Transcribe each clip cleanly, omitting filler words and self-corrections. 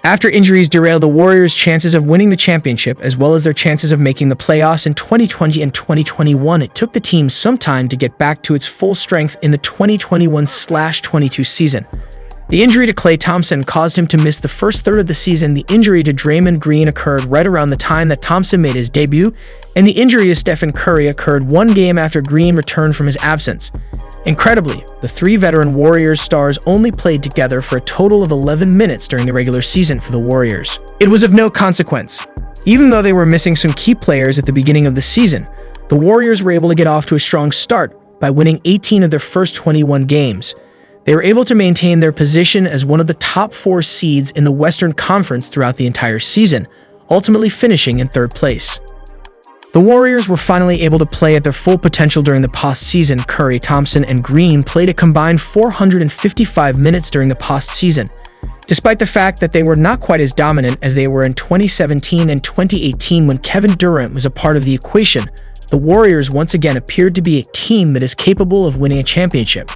After injuries derailed the Warriors' chances of winning the championship as well as their chances of making the playoffs in 2020 and 2021, it took the team some time to get back to its full strength in the 2021-22 season. The injury to Klay Thompson caused him to miss the first third of the season. The injury to Draymond Green occurred right around the time that Thompson made his debut, and the injury to Stephen Curry occurred one game after Green returned from his absence. Incredibly, the three veteran Warriors stars only played together for a total of 11 minutes during the regular season for the Warriors. It was of no consequence. Even though they were missing some key players at the beginning of the season, the Warriors were able to get off to a strong start by winning 18 of their first 21 games. They were able to maintain their position as one of the top 4 seeds in the Western Conference throughout the entire season, ultimately finishing in 3rd place. The Warriors were finally able to play at their full potential during the postseason. Curry, Thompson, and Green played a combined 455 minutes during the postseason. Despite the fact that they were not quite as dominant as they were in 2017 and 2018 when Kevin Durant was a part of the equation, the Warriors once again appeared to be a team that is capable of winning a championship.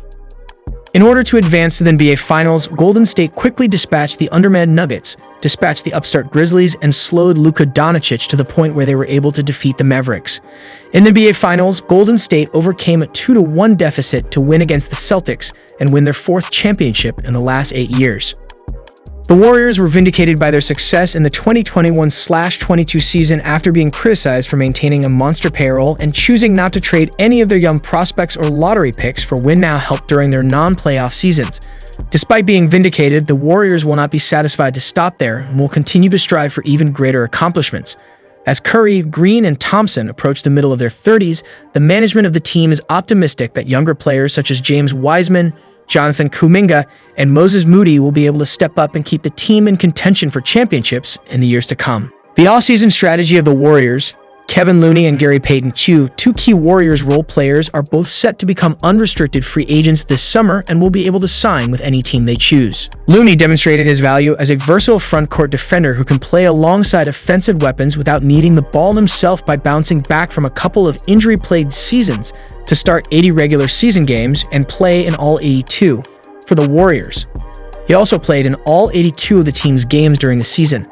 In order to advance to the NBA Finals, Golden State quickly dispatched the undermanned Nuggets, dispatched the upstart Grizzlies, and slowed Luka Doncic to the point where they were able to defeat the Mavericks. In the NBA Finals, Golden State overcame a 2-1 deficit to win against the Celtics and win their 4th championship in the last 8 years. The Warriors were vindicated by their success in the 2021-22 season after being criticized for maintaining a monster payroll and choosing not to trade any of their young prospects or lottery picks for win-now help during their non-playoff seasons. Despite being vindicated, the Warriors will not be satisfied to stop there and will continue to strive for even greater accomplishments. As Curry, Green, and Thompson approach the middle of their 30s, the management of the team is optimistic that younger players such as James Wiseman, Jonathan Kuminga, and Moses Moody will be able to step up and keep the team in contention for championships in the years to come. The all-season strategy of the Warriors, Kevin Looney and Gary Payton II, 2 key Warriors role players, are both set to become unrestricted free agents this summer and will be able to sign with any team they choose. Looney demonstrated his value as a versatile front-court defender who can play alongside offensive weapons without needing the ball himself by bouncing back from a couple of injury-plagued seasons to start 80 regular season games and play in all 82 for the Warriors. He also played in all 82 of the team's games during the season.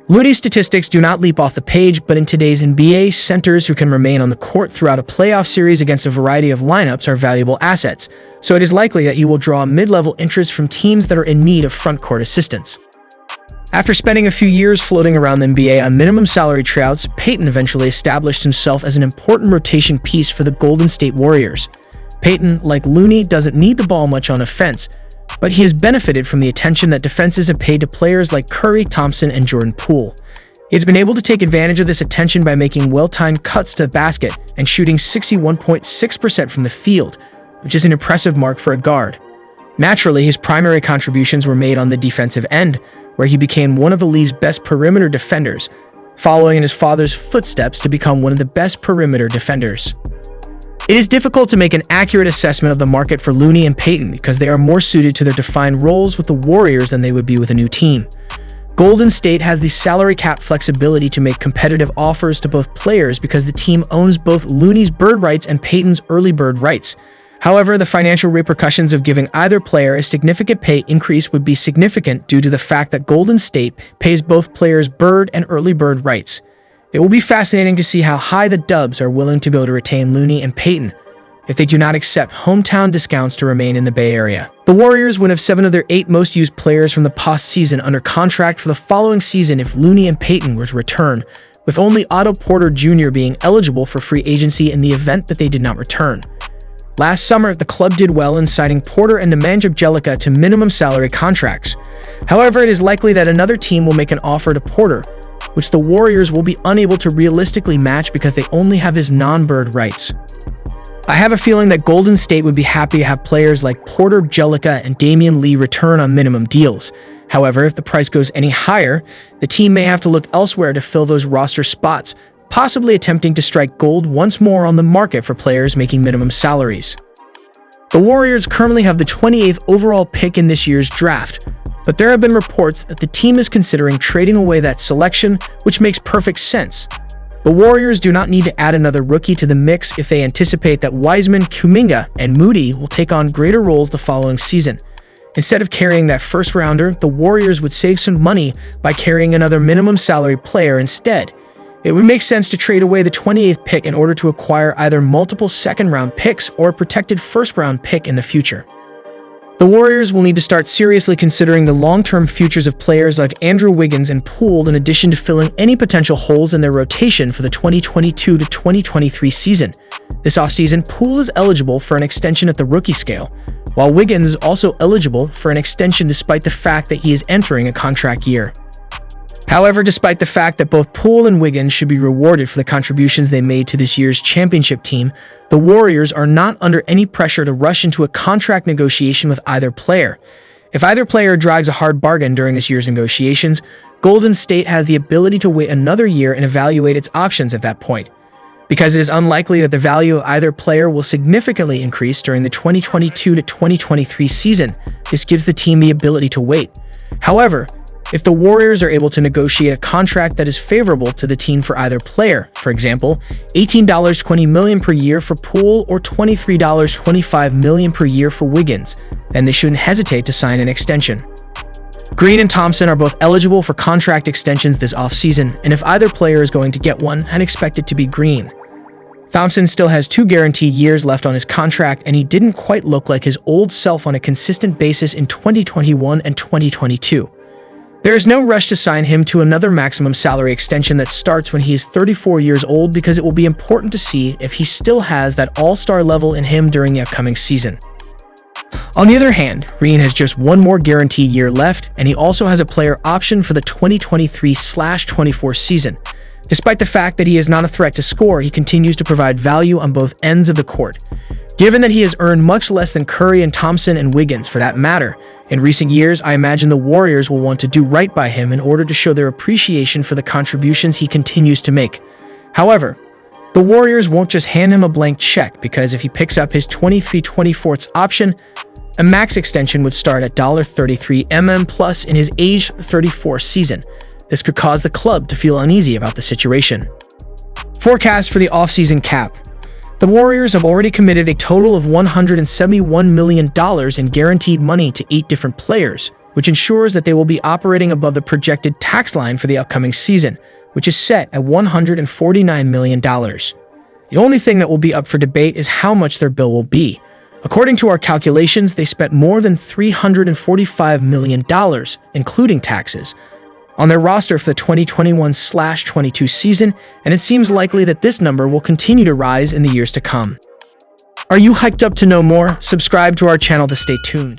Looney's statistics do not leap off the page, but in today's NBA, centers who can remain on the court throughout a playoff series against a variety of lineups are valuable assets, so it is likely that he will draw mid-level interest from teams that are in need of front-court assistance. After spending a few years floating around the NBA on minimum salary tryouts, Payton eventually established himself as an important rotation piece for the Golden State Warriors. Payton, like Looney, doesn't need the ball much on offense, but he has benefited from the attention that defenses have paid to players like Curry, Thompson, and Jordan Poole. He has been able to take advantage of this attention by making well-timed cuts to the basket and shooting 61.6% from the field, which is an impressive mark for a guard. Naturally, his primary contributions were made on the defensive end, where he became one of the league's best perimeter defenders, following in his father's footsteps to become one of the best perimeter defenders. It is difficult to make an accurate assessment of the market for Looney and Payton because they are more suited to their defined roles with the Warriors than they would be with a new team. Golden State has the salary cap flexibility to make competitive offers to both players because the team owns both Looney's bird rights and Payton's early bird rights. However, the financial repercussions of giving either player a significant pay increase would be significant due to the fact that Golden State pays both players bird and early bird rights. It will be fascinating to see how high the Dubs are willing to go to retain Looney and Payton if they do not accept hometown discounts to remain in the Bay Area. The Warriors would have 7 of their 8 most used players from the postseason under contract for the following season if Looney and Payton were to return, with only Otto Porter Jr. being eligible for free agency in the event that they did not return. Last summer, the club did well in signing Porter and Nemanja Bjelica to minimum salary contracts. However, it is likely that another team will make an offer to Porter, which the Warriors will be unable to realistically match because they only have his non-bird rights. I have a feeling that Golden State would be happy to have players like Porter, Bjelica, and Damian Lee return on minimum deals. However, if the price goes any higher, the team may have to look elsewhere to fill those roster spots, possibly attempting to strike gold once more on the market for players making minimum salaries. The Warriors currently have the 28th overall pick in this year's draft, but there have been reports that the team is considering trading away that selection, which makes perfect sense. The Warriors do not need to add another rookie to the mix if they anticipate that Wiseman, Kuminga, and Moody will take on greater roles the following season. Instead of carrying that first rounder, the Warriors would save some money by carrying another minimum salary player instead. It would make sense to trade away the 28th pick in order to acquire either multiple second-round picks or a protected first-round pick in the future. The Warriors will need to start seriously considering the long-term futures of players like Andrew Wiggins and Poole in addition to filling any potential holes in their rotation for the 2022 to 2023 season. This offseason, Poole is eligible for an extension at the rookie scale, while Wiggins is also eligible for an extension despite the fact that he is entering a contract year. However, despite the fact that both Poole and Wiggins should be rewarded for the contributions they made to this year's championship team, the Warriors are not under any pressure to rush into a contract negotiation with either player. If either player drags a hard bargain during this year's negotiations, Golden State has the ability to wait another year and evaluate its options at that point. Because it is unlikely that the value of either player will significantly increase during the 2022 to 2023 season, this gives the team the ability to wait. However, if the Warriors are able to negotiate a contract that is favorable to the team for either player, for example, $18.20 million per year for Poole or $23.25 million per year for Wiggins, then they shouldn't hesitate to sign an extension. Green and Thompson are both eligible for contract extensions this offseason, and if either player is going to get one, I'd expect it to be Green. Thompson still has 2 guaranteed years left on his contract, and he didn't quite look like his old self on a consistent basis in 2021 and 2022. There is no rush to sign him to another maximum salary extension that starts when he is 34 years old because it will be important to see if he still has that all-star level in him during the upcoming season. On the other hand, Green has just one more guaranteed year left, and he also has a player option for the 2023/24 season. Despite the fact that he is not a threat to score, he continues to provide value on both ends of the court. Given that he has earned much less than Curry and Thompson and Wiggins for that matter, in recent years, I imagine the Warriors will want to do right by him in order to show their appreciation for the contributions he continues to make. However, the Warriors won't just hand him a blank check because if he picks up his 23/24 option, a max extension would start at $33 million plus in his age 34 season. This could cause the club to feel uneasy about the situation. Forecast for the offseason cap. The Warriors have already committed a total of $171 million in guaranteed money to 8 different players, which ensures that they will be operating above the projected tax line for the upcoming season, which is set at $149 million. The only thing that will be up for debate is how much their bill will be. According to our calculations, they spent more than $345 million, including taxes, on their roster for the 2021/22 season, and it seems likely that this number will continue to rise in the years to come. Are you hyped up to know more? Subscribe to our channel to stay tuned.